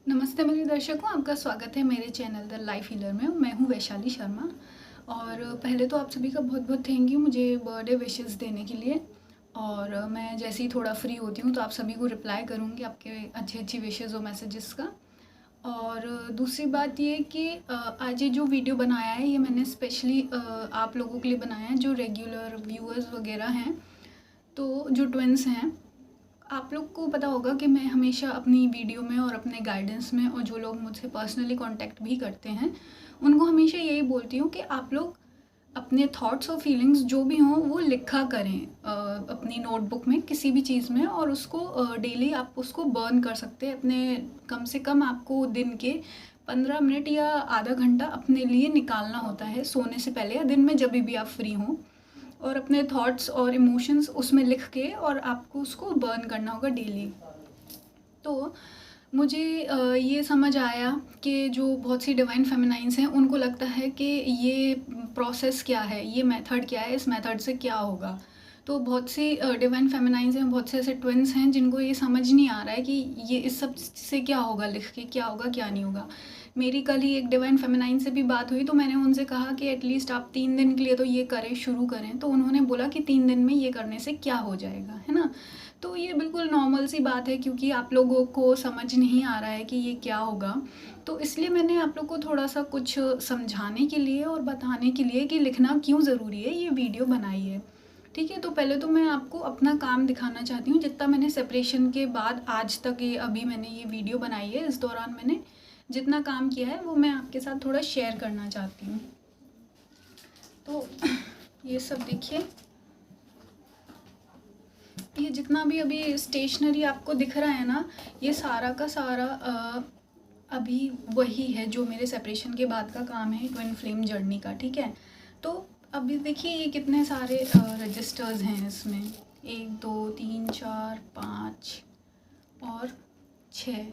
नमस्ते मेरे दर्शकों, आपका स्वागत है मेरे चैनल द लाइफ हीलर में। मैं हूँ वैशाली शर्मा। और पहले तो आप सभी का बहुत बहुत थैंक यू मुझे बर्थडे विशेस देने के लिए। और मैं जैसे ही थोड़ा फ्री होती हूँ तो आप सभी को रिप्लाई करूँगी आपके अच्छी अच्छी विशेज़ और मैसेजेस का। और दूसरी बात ये कि आज ये जो वीडियो बनाया है ये मैंने स्पेशली आप लोगों के लिए बनाया है जो रेगुलर व्यूअर्स वगैरह हैं, तो जो ट्विन्स हैं। आप लोग को पता होगा कि मैं हमेशा अपनी वीडियो में और अपने गाइडेंस में और जो लोग मुझसे पर्सनली कांटेक्ट भी करते हैं उनको हमेशा यही बोलती हूँ कि आप लोग अपने थॉट्स और फीलिंग्स जो भी हों वो लिखा करें अपनी नोटबुक में किसी भी चीज़ में, और उसको डेली आप उसको बर्न कर सकते हैं अपने। कम से कम आपको दिन के 15 मिनट या आधा घंटा अपने लिए निकालना होता है सोने से पहले या दिन में जब भी आप फ्री हों, और अपने थॉट्स और इमोशंस उसमें लिख के और आपको उसको बर्न करना होगा डेली। तो मुझे ये समझ आया कि जो बहुत सी डिवाइन फेमिनाइंस हैं उनको लगता है कि ये प्रोसेस क्या है, ये मेथड क्या है, इस मेथड से क्या होगा। तो बहुत सी डिवाइन फेमिनाइंस हैं, बहुत से ऐसे ट्विन्स हैं जिनको ये समझ नहीं आ रहा है कि ये इस सब से क्या होगा, लिख के क्या होगा क्या नहीं होगा। मेरी कल ही एक डिवाइन फेमिनाइन से भी बात हुई तो मैंने उनसे कहा कि एटलीस्ट आप 3 दिन के लिए तो ये करें, शुरू करें। तो उन्होंने बोला कि 3 दिन में ये करने से क्या हो जाएगा, है ना। तो ये बिल्कुल नॉर्मल सी बात है क्योंकि आप लोगों को समझ नहीं आ रहा है कि ये क्या होगा। तो इसलिए मैंने आप लोग को थोड़ा सा कुछ समझाने के लिए और बताने के लिए कि लिखना क्यों ज़रूरी है ये वीडियो बनाई है। ठीक है, तो पहले तो मैं आपको अपना काम दिखाना चाहती हूँ जितना मैंने सेपरेशन के बाद आज तक ये अभी मैंने ये वीडियो बनाई है, इस दौरान मैंने जितना काम किया है वो मैं आपके साथ थोड़ा शेयर करना चाहती हूँ। तो ये सब देखिए, ये जितना भी अभी स्टेशनरी आपको दिख रहा है ना, ये सारा का सारा अभी वही है जो मेरे सेपरेशन के बाद का काम है ट्विन फ्लेम जर्नी का। ठीक है, तो अभी देखिए ये कितने सारे रजिस्टर्स हैं इसमें, 1 2 3 4 5 और 6,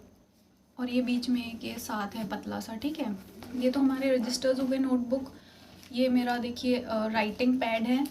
और ये बीच में एक ये 7 है पतला सा। ठीक है, ये तो हमारे रजिस्टर्स हो गए। नोटबुक, ये मेरा देखिए राइटिंग पैड है,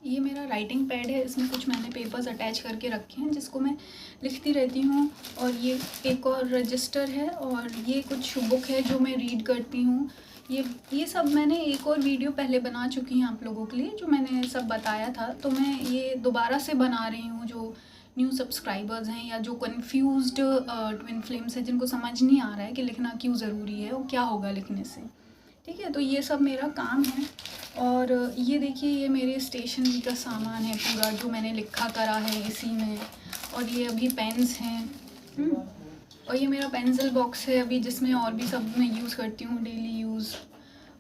ये मेरा राइटिंग पैड है, इसमें कुछ मैंने पेपर्स अटैच करके रखे हैं जिसको मैं लिखती रहती हूँ। और ये एक और रजिस्टर है, और ये कुछ बुक है जो मैं रीड करती हूँ। ये सब मैंने एक और वीडियो पहले बना चुकी हूँ आप लोगों के लिए, जो मैंने सब बताया था। तो मैं ये दोबारा से बना रही हूँ जो न्यू सब्सक्राइबर्स हैं या जो कन्फ्यूज्ड ट्विन फ्लेम्स हैं जिनको समझ नहीं आ रहा है कि लिखना क्यों ज़रूरी है और क्या होगा लिखने से। ठीक है, तो ये सब मेरा काम है। और ये देखिए ये मेरे स्टेशनरी का सामान है पूरा जो मैंने लिखा करा है इसी में। और ये अभी पेन्स हैं, और ये मेरा पेंसिल बॉक्स है अभी जिसमें और भी सब मैं यूज़ करती हूँ डेली यूज़।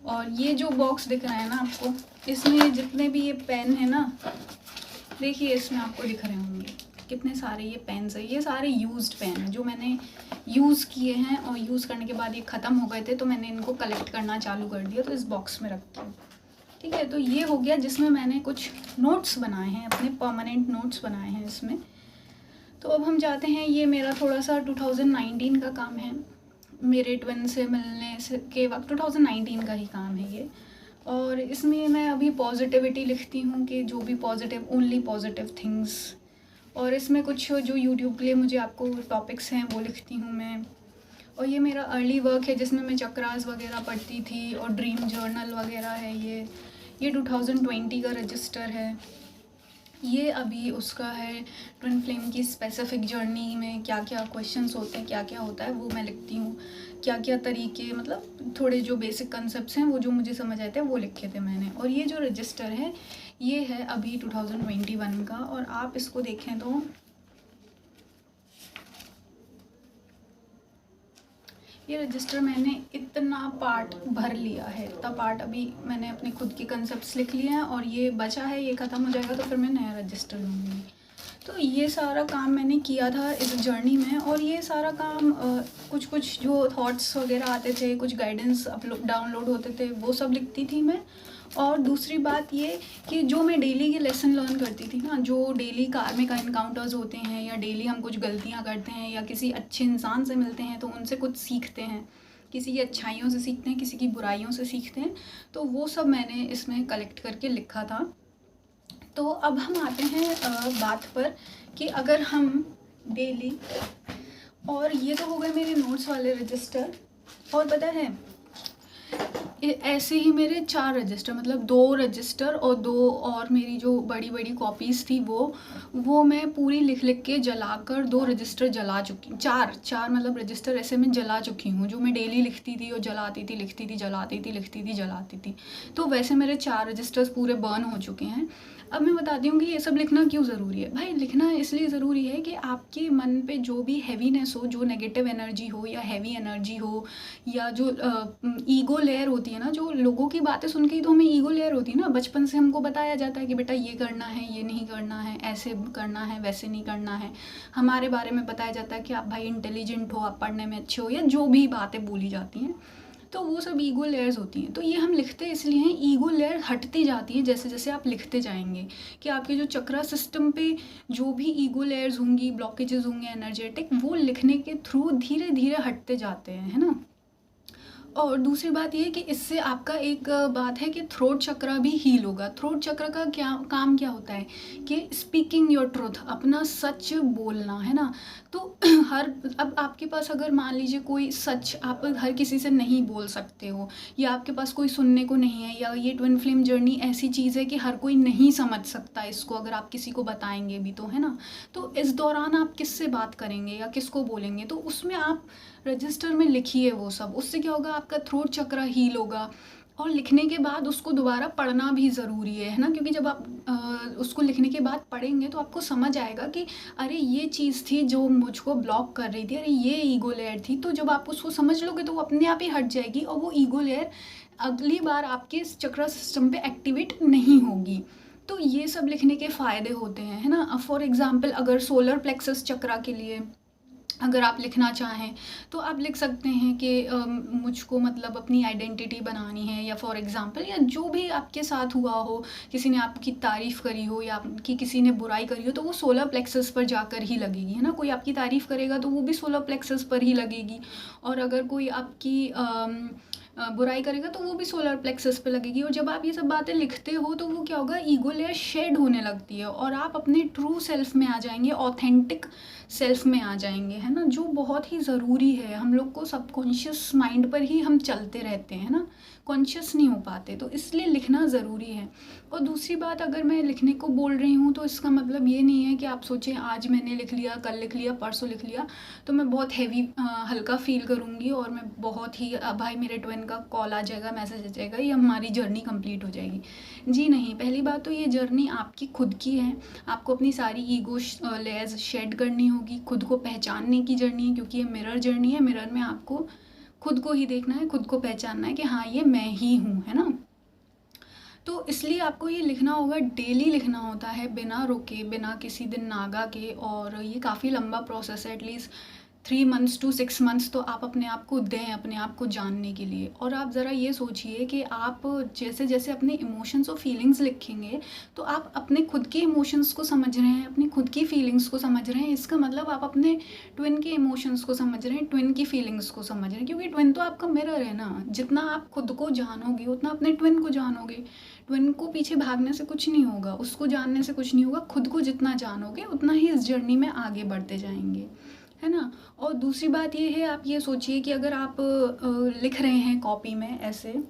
और ये जो बॉक्स दिख रहा है ना आपको, इसमें जितने भी ये पेन है ना, देखिए इसमें आपको दिख रहे होंगे कितने सारे ये पेन्स हैं। ये सारे यूज्ड पेन हैं जो मैंने यूज़ किए हैं और यूज़ करने के बाद ये ख़त्म हो गए थे, तो मैंने इनको कलेक्ट करना चालू कर दिया, तो इस बॉक्स में रखती हूँ। ठीक है, तो ये हो गया जिसमें मैंने कुछ नोट्स बनाए हैं, अपने परमानेंट नोट्स बनाए हैं इसमें। तो अब हम जाते हैं, ये मेरा थोड़ा सा 2019 का काम है, मेरे ट्विन से मिलने से के वक्त 2019 का ही काम है ये। और इसमें मैं अभी पॉजिटिविटी लिखती हूँ कि जो भी पॉजिटिव, ओनली पॉजिटिव थिंग्स। और इसमें कुछ जो यूट्यूब के लिए मुझे आपको टॉपिक्स हैं वो लिखती हूँ मैं। और ये मेरा अर्ली वर्क है जिसमें मैं चक्रास वगैरह पढ़ती थी, और ड्रीम जर्नल वगैरह है। ये 2020 का रजिस्टर है। ये अभी उसका है ट्विन फ्लेम की स्पेसिफिक जर्नी में क्या क्या क्वेश्चंस होते हैं, क्या क्या होता है वो मैं लिखती हूँ। क्या क्या तरीके, मतलब थोड़े जो बेसिक कंसेप्ट्स हैं वो जो मुझे समझ आते हैं वो लिखे थे मैंने। और ये जो रजिस्टर है ये है अभी 2021 का, और आप इसको देखें तो ये रजिस्टर मैंने इतना पार्ट भर लिया है, इतना पार्ट अभी मैंने अपने खुद के कंसेप्ट्स लिख लिए हैं, और ये बचा है, ये ख़त्म हो जाएगा तो फिर मैं नया रजिस्टर लूँगी। तो ये सारा काम मैंने किया था इस जर्नी में। और ये सारा काम कुछ कुछ जो थॉट्स वगैरह आते थे, कुछ गाइडेंस अपलोड डाउनलोड होते थे, वो सब लिखती थी मैं। और दूसरी बात ये कि जो मैं डेली के लेसन लर्न करती थी ना, जो डेली कार्मिक एनकाउंटर्स होते हैं या डेली हम कुछ गलतियाँ करते हैं या किसी अच्छे इंसान से मिलते हैं तो उनसे कुछ सीखते हैं, किसी की अच्छाइयों से सीखते हैं, किसी की बुराइयों से सीखते हैं, तो वो सब मैंने इसमें कलेक्ट करके लिखा था। तो अब हम आते हैं बात पर कि अगर हम डेली। और ये तो हो गए मेरे नोट्स वाले रजिस्टर। और पता है ऐसे ही मेरे 4 रजिस्टर, मतलब 2 रजिस्टर और 2 और मेरी जो बड़ी बड़ी कॉपीज़ थी वो मैं पूरी लिख लिख के जलाकर 2 रजिस्टर जला चुकी, 4 मतलब रजिस्टर ऐसे मैं जला चुकी हूँ, जो मैं डेली लिखती थी और जलाती थी, लिखती थी, जलाती थी, लिखती थी, जलाती थी। तो वैसे मेरे 4 रजिस्टर्स पूरे बर्न हो चुके हैं। अब मैं बताती हूँ कि ये सब लिखना क्यों ज़रूरी है। भाई लिखना इसलिए ज़रूरी है कि आपके मन पे जो भी हैवीनेस हो, जो नेगेटिव एनर्जी हो या हैवी एनर्जी हो, या जो ईगो लेयर होती है ना, जो लोगों की बातें सुन के ही तो हमें ईगो लेयर होती है ना। बचपन से हमको बताया जाता है कि बेटा ये करना है, ये नहीं करना है, ऐसे करना है, वैसे नहीं करना है। हमारे बारे में बताया जाता है कि आप भाई इंटेलिजेंट हो, आप पढ़ने में अच्छे हो, या जो भी बातें बोली जाती हैं, तो वो सब ईगो लेयर्स होती हैं। तो ये हम लिखते इसलिए हैं, ईगो लेयर हटती जाती है जैसे जैसे आप लिखते जाएंगे, कि आपके जो चक्रा सिस्टम पे जो भी ईगो लेयर्स होंगी, ब्लॉकेजेस होंगे एनर्जेटिक, वो लिखने के थ्रू धीरे धीरे हटते जाते हैं, है ना। और दूसरी बात ये है कि इससे आपका एक बात है कि थ्रोट चक्रा भी हील होगा। थ्रोट चक्र का क्या काम, क्या होता है कि स्पीकिंग योर ट्रुथ, अपना सच बोलना, है ना। तो अब आपके पास अगर मान लीजिए कोई सच आप हर किसी से नहीं बोल सकते हो, या आपके पास कोई सुनने को नहीं है, या ये ट्विन फ्लेम जर्नी ऐसी चीज़ है कि हर कोई नहीं समझ सकता इसको, अगर आप किसी को बताएंगे भी तो, है ना। तो इस दौरान आप किससे बात करेंगे या किसको बोलेंगे, तो उसमें आप रजिस्टर में लिखिए वो सब। उससे क्या होगा, आपका थ्रोट चक्रा हील होगा। और लिखने के बाद उसको दोबारा पढ़ना भी ज़रूरी है ना, क्योंकि जब आप उसको लिखने के बाद पढ़ेंगे तो आपको समझ आएगा कि अरे ये चीज़ थी जो मुझको ब्लॉक कर रही थी, अरे ये ईगो लेयर थी। तो जब आप उसको समझ लोगे तो वो अपने आप ही हट जाएगी, और वो ईगो लेयर अगली बार आपके चक्रा सिस्टम पे एक्टिवेट नहीं होगी। तो ये सब लिखने के फ़ायदे होते हैं, है ना। फॉर एग्ज़ाम्पल अगर सोलर प्लेक्सस चक्रा के लिए अगर आप लिखना चाहें तो आप लिख सकते हैं कि मुझको मतलब अपनी आइडेंटिटी बनानी है, या फॉर एग्ज़ाम्पल या जो भी आपके साथ हुआ हो, किसी ने आपकी तारीफ़ करी हो या आपकी किसी ने बुराई करी हो, तो वो सोलर प्लेक्सस पर जाकर ही लगेगी, है ना। कोई आपकी तारीफ़ करेगा तो वो भी सोलर प्लेक्सस पर ही लगेगी, और अगर कोई आपकी बुराई करेगा तो वो भी सोलर प्लेक्सस पे लगेगी। और जब आप ये सब बातें लिखते हो तो वो क्या होगा, ईगो लेयर शेड होने लगती है, और आप अपने ट्रू सेल्फ में आ जाएंगे, ऑथेंटिक सेल्फ में आ जाएंगे, है ना, जो बहुत ही ज़रूरी है। हम लोग को सबकॉन्शियस माइंड पर ही हम चलते रहते हैं ना, कॉन्शियस नहीं हो पाते, तो इसलिए लिखना ज़रूरी है। और दूसरी बात, अगर मैं लिखने को बोल रही हूँ तो इसका मतलब ये नहीं है कि आप सोचें आज मैंने लिख लिया, कल लिख लिया, परसों लिख लिया तो मैं बहुत हैवी हल्का फील करूँगी, और मैं बहुत ही भाई मेरे ट्विन का कॉल आ जाएगा, मैसेज आ जाएगा, ये हमारी जर्नी कंप्लीट हो जाएगी। जी नहीं, पहली बात तो ये जर्नी आपकी खुद की है। आपको अपनी सारी ईगो लेयर्स शेड करनी होगी, खुद को पहचानने की जर्नी है, क्योंकि ये मिरर जर्नी है। मिरर में आपको खुद को ही देखना है, खुद को पहचानना है कि हाँ ये मैं ही हूँ, है ना। तो इसलिए आपको ये लिखना होगा, डेली लिखना होता है, बिना रुके, बिना किसी दिन नागा के। और ये काफ़ी लंबा प्रोसेस है, एटलीस्ट 3 मंथ्स टू 6 मंथ्स तो आप अपने आप को दें, अपने आप को जानने के लिए। और आप ज़रा ये सोचिए कि आप जैसे जैसे अपने इमोशंस और फीलिंग्स लिखेंगे तो आप अपने खुद के इमोशंस को समझ रहे हैं, अपनी खुद की फीलिंग्स को समझ रहे हैं। इसका मतलब आप अपने ट्विन के इमोशंस को समझ रहे हैं, ट्विन की फीलिंग्स को समझ रहे हैं, क्योंकि ट्विन तो आपका मिरर है ना। जितना आप खुद को जानोगे उतना अपने ट्विन को जानोगे। ट्विन को पीछे भागने से कुछ नहीं होगा, उसको जानने से कुछ नहीं होगा। खुद को जितना जानोगे उतना ही इस जर्नी में आगे बढ़ते जाएंगे, है ना। और दूसरी बात ये है, आप ये सोचिए कि अगर आप लिख रहे हैं कॉपी में, ऐसे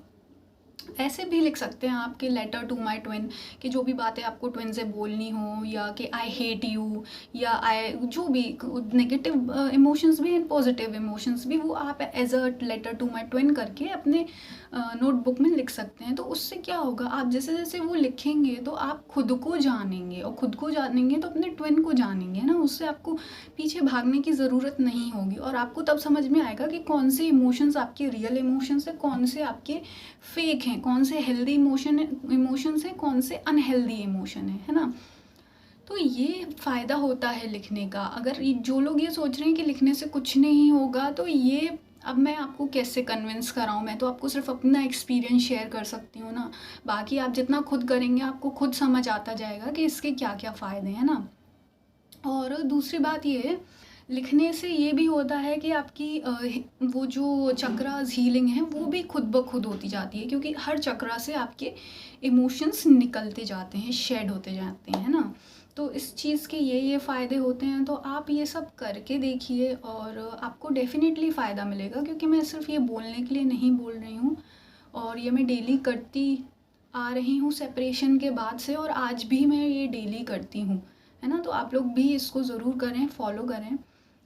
ऐसे भी लिख सकते हैं आप कि लेटर टू माई ट्विन, कि जो भी बातें आपको ट्विन से बोलनी हो, या कि आई हेट यू, या आई जो भी नेगेटिव इमोशंस भी एंड पॉजिटिव इमोशंस भी, वो आप as a letter to my twin करके अपने नोटबुक में लिख सकते हैं। तो उससे क्या होगा, आप जैसे जैसे वो लिखेंगे तो आप खुद को जानेंगे, और खुद को जानेंगे तो अपने ट्विन को जानेंगे, है ना। उससे आपको पीछे भागने की ज़रूरत नहीं होगी, और आपको तब समझ में आएगा कि कौन से इमोशंस आपके रियल इमोशंस है, कौन से आपके फेक हैं, कौन से हेल्दी इमोशंस हैं, कौन से अनहेल्दी इमोशन है ना। तो ये फ़ायदा होता है लिखने का। अगर जो लोग ये सोच रहे हैं कि लिखने से कुछ नहीं होगा, तो ये अब मैं आपको कैसे कन्विंस कराऊँ। मैं तो आपको सिर्फ अपना एक्सपीरियंस शेयर कर सकती हूँ ना। बाकी आप जितना खुद करेंगे आपको खुद समझ आता जाएगा कि इसके क्या क्या फ़ायदे हैं ना। और दूसरी बात ये है, लिखने से ये भी होता है कि आपकी वो जो चक्रास हीलिंग है वो भी खुद ब खुद होती जाती है, क्योंकि हर चक्रा से आपके इमोशंस निकलते जाते हैं, शेड होते जाते हैं ना। तो इस चीज़ के ये फ़ायदे होते हैं, तो आप ये सब करके देखिए और आपको डेफ़िनेटली फ़ायदा मिलेगा, क्योंकि मैं सिर्फ़ ये बोलने के लिए नहीं बोल रही हूँ, और ये मैं डेली करती आ रही हूँ सेपरेशन के बाद से, और आज भी मैं ये डेली करती हूँ, है ना? तो आप लोग भी इसको ज़रूर करें, फ़ॉलो करें,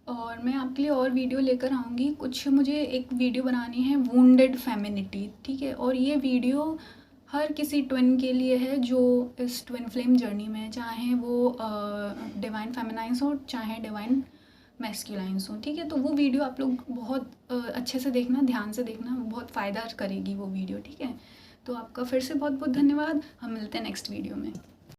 और मैं आपके लिए और वीडियो लेकर आऊँगी। कुछ मुझे एक वीडियो बनानी है वुंडेड फेमिनिटी, ठीक है? और ये वीडियो हर किसी ट्विन के लिए है जो इस ट्विन फ्लेम जर्नी में है, चाहे वो डिवाइन फेमिनाइन्स हो, चाहे डिवाइन मैस्कुलाइन्स हो, ठीक है? तो वो वीडियो आप लोग बहुत अच्छे से देखना, ध्यान से देखना, बहुत फ़ायदा करेगी वो वीडियो, ठीक है? तो आपका फिर से बहुत बहुत धन्यवाद। हम मिलते हैं नेक्स्ट वीडियो में।